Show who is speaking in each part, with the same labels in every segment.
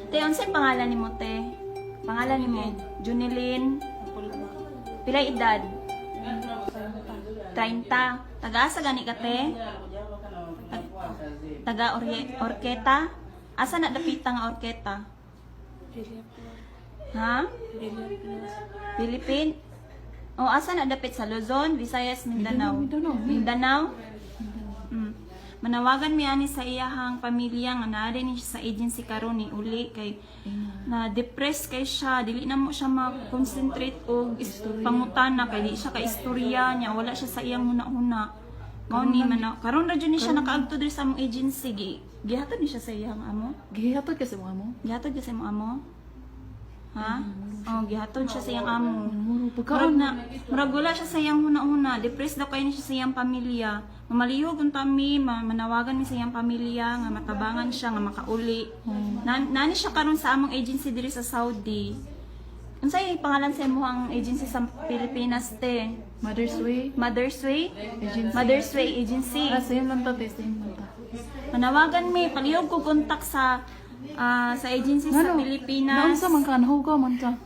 Speaker 1: Te, unsay pangalan nimo te? Pangalan nimo? Junilyn. Pilay edad? 30. Taga-asa gani ka te? Taga-Orketa? Asa na dapita nga Orketa? Ha? Philippine? O asa na dapit sa Luzon, Visayas, Mindanao? Mindanao? Manawagan mi ani sa iyahang pamilya nga naa ni siya sa agency karon ni uli kay na depressed kay siya, dili na mo siya ma-concentrate og pangutana kay di siya ka istorya niya, wala siya sa iyang huna-huna. Mao ni man karon ra jud ni siya nakaadto diri sa among agency gihatod ni siya sa iyang amo.
Speaker 2: Gihatod kasi mo amo.
Speaker 1: Gihatod kasi mo amo. Ha? Oh, gihatod siya sa iyang amo. Murag wala siya sa iyang huna-huna, depressed daw kay ni siya sa iyang pamilya. Mamalihog unta mi, manawagan mi sa iyang pamilya nga matabangan siya nga makauli. Nani siya karon sa among agency diri sa Saudi. Unsay pangalan sa imong agency sa Pilipinas te?
Speaker 2: Mother's Way
Speaker 1: Mother's Way?
Speaker 2: Agency.
Speaker 1: Mother's Way Agency.
Speaker 2: Same lang ta, same lang ta.
Speaker 1: Manawagan mi, palihog ko kontak sa agency sa Pilipinas.
Speaker 2: Naunsa man ka nahugaw man ka?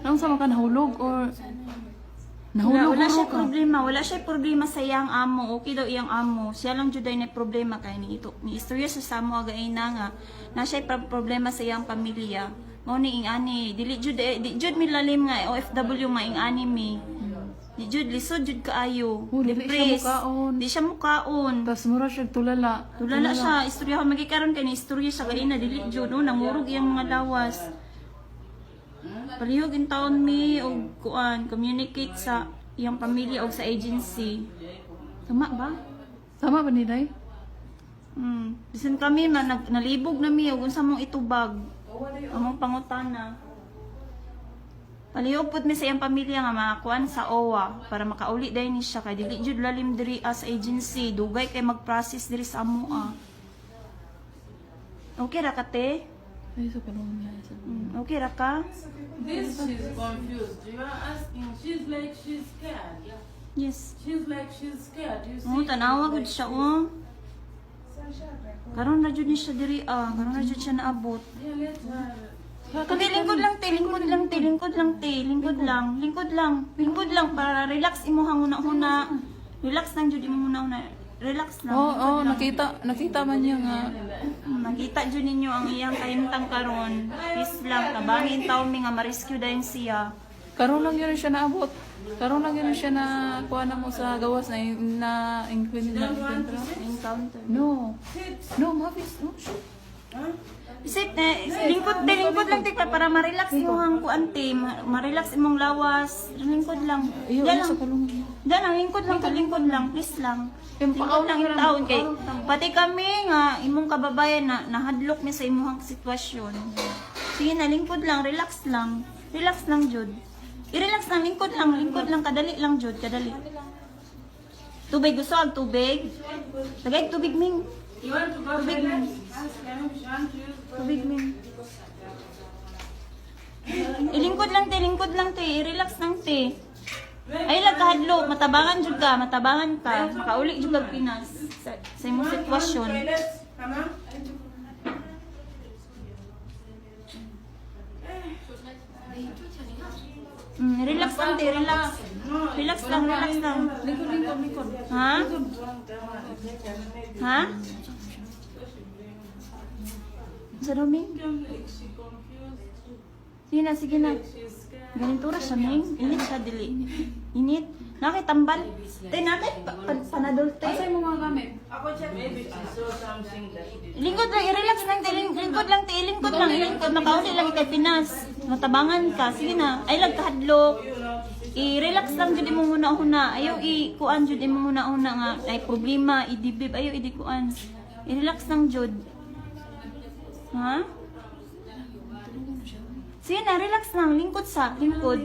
Speaker 2: Naunsa man ka nahulog or nahulog
Speaker 1: Wala siya
Speaker 2: ka?
Speaker 1: problema sa iyang amo. Okay daw iyang amo. Siya lang jud ay na problema kay ni istorya sa amo agay na nga siya problema sa iyang pamilya. Mao ni ingani dili jud milalim nga OFW nga ingani mi. Di jud lisod jud kaayo. Depressed. Di siya mukaon.
Speaker 2: Tas mura siya tulala.
Speaker 1: Tulala siya, istorya magikaroon kay ni istorya sa ganina dili jud no nangurog iyang mga lawas. Palihog in taon mi og kuan communicate sa iyang pamilya og sa agency. Tama ba?
Speaker 2: Tama ba ni Day?
Speaker 1: Bisan kami man nalibog na mi og unsa mong itubag. Among pangutana. Palihog pud mi sa iyang pamilya nga makakuan sa OWA para makauli dayon ni siya kay dili jud lalim diri as agency, dugay kay mag-process diri sa amoa. Okay ra ka te?
Speaker 2: Ay, sa panahon niya.
Speaker 1: Okay ra ka?
Speaker 3: This she's confused. You are asking. She's like she's scared.
Speaker 1: Yes.
Speaker 3: She's like she's scared. You
Speaker 1: Oh,
Speaker 3: see?
Speaker 1: tanawa gud siya oh. Karon na jud ni siya diri karon na jud siya naabot.
Speaker 3: Yeah, let her.
Speaker 1: Hindi, lingkod lang para relax imo hanguna-huna. Relax lang jud imo huna-huna. Relax lang.
Speaker 2: Oo, nakita man niya nga.
Speaker 1: Nakita jud ninyo ang iyang kahimtang karon. Peace lang, tabangin taon mi nga ma-rescue dayon siya.
Speaker 2: Karon lang yun siya naabot. Karon lang yun siya na kuha na mo sa gawas na encounter. No, mabis. No, shoot.
Speaker 1: Isit lingkod lang tika para ma-relax imo hang kuante, ma-relax imong lawas. Lingkod lang.
Speaker 2: Iyo,
Speaker 1: Diyan
Speaker 2: sa
Speaker 1: lang.
Speaker 2: kulungan.
Speaker 1: Diyan lang, lingkod lang, please lang. Lingkod lang yung taon kay pati kami nga imong kababayan na nahadlok mi sa imong sitwasyon. Sige na, lingkod lang, relax lang. Relax lang jud. I-relax lang, lingkod lang, kadali lang jud, kadali. Tubig gusto ang tubig? Tagay tubig ming.
Speaker 3: You want to go to
Speaker 1: Tubig
Speaker 3: the
Speaker 1: ming.
Speaker 3: ask them if you want to use.
Speaker 1: Tubig ming. Ilingkod lang te, i-relax lang te. Ay lang kahadlo, matabangan jud ka, makauli jud kag Pinas sa imong sitwasyon.
Speaker 3: Come on.
Speaker 1: Relax lang te, relax. Relax lang.
Speaker 2: Lingkod.
Speaker 1: Ha? Ha? Sa Doming?
Speaker 3: She confused.
Speaker 1: Sige na.
Speaker 3: She's scared.
Speaker 1: Ganito ra siya, Ming. Init siya, dili. Init. Nakitambal. Te, nakit panadol, te.
Speaker 2: Asa mo mga gamit?
Speaker 3: Maybe she saw something that she did.
Speaker 1: Lingkod lang, i-relax lang, te. Lingkod lang. Makauli lang kay Pinas. Matabangan ka. Sige na. Ay lang kahadlok. I-relax lang jud mo muna. Ayaw i-kuan jud mo muna nga ay problema, idibib. Ayaw i-kuan. I-relax lang jud. Ha? Sige na, relax lang. Lingkod.